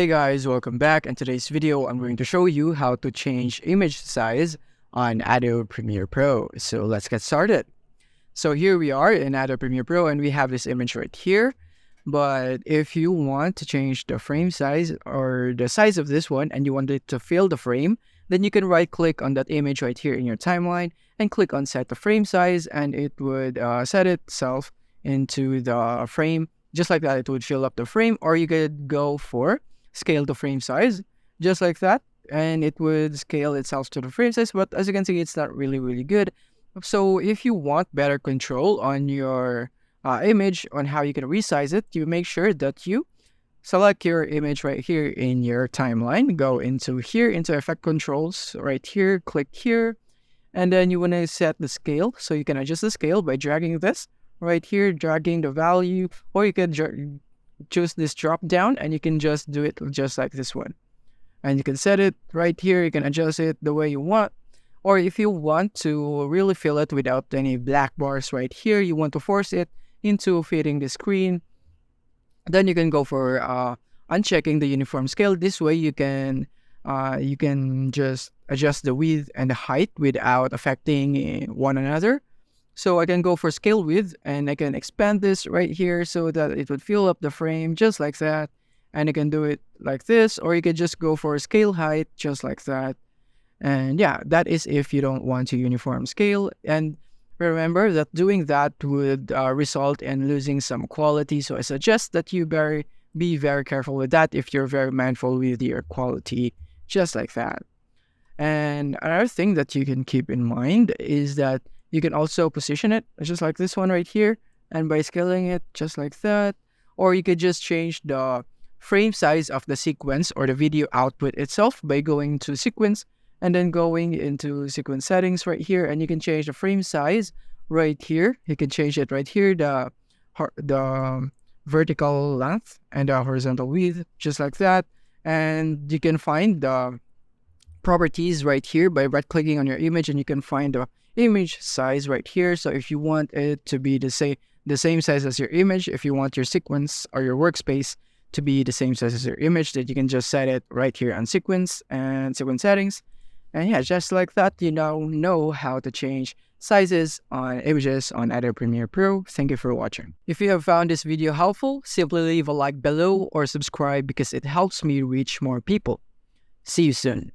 Hey guys, welcome back. In today's video, I'm going to show you how to change image size on Adobe Premiere Pro. So let's get started. So here we are in Adobe Premiere Pro and we have this image right here. But if you want to change the frame size or the size of this one and you want it to fill the frame, then you can right click on that image right here in your timeline and click on set the frame size, and it would set itself into the frame. Just like that, it would fill up the frame. Or you could go for scale the frame size, just like that, and it would scale itself to the frame size. But as you can see, it's not really good. So if you want better control on your image, on how you can resize it, you make sure that you select your image right here in your timeline. Go into here, into effect controls right here, click here, and then you want to set the scale. So you can adjust the scale by dragging this right here, dragging the value, or you can choose this drop down and you can just do it just like this one. And you can set it right here, you can adjust it the way you want. Or if you want to really fill it without any black bars right here, you want to force it into fitting the screen, then you can go for unchecking the uniform scale. This way you can just adjust the width and the height without affecting one another. So I can go for scale width and I can expand this right here so that it would fill up the frame just like that. And you can do it like this, or you can just go for scale height just like that. And yeah, that is if you don't want to uniform scale. And remember that doing that would result in losing some quality. So I suggest that you be very careful with that if you're very mindful with your quality, just like that. And another thing that you can keep in mind is that you can also position it just like this one right here, and by scaling it just like that. Or you could just change the frame size of the sequence or the video output itself by going to sequence and then going into sequence settings right here, and you can change the frame size right here. You can change it right here, the vertical length and the horizontal width, just like that. And you can find the properties right here by right clicking on your image, and you can find the image size right here. So if you want it to be the same size as your image, if you want your sequence or your workspace to be the same size as your image, that you can just set it right here on sequence and sequence settings. And yeah, just like that, you now know how to change sizes on images on Adobe Premiere Pro. Thank you for watching. If you have found this video helpful, simply leave a like below or subscribe because it helps me reach more people. See you soon.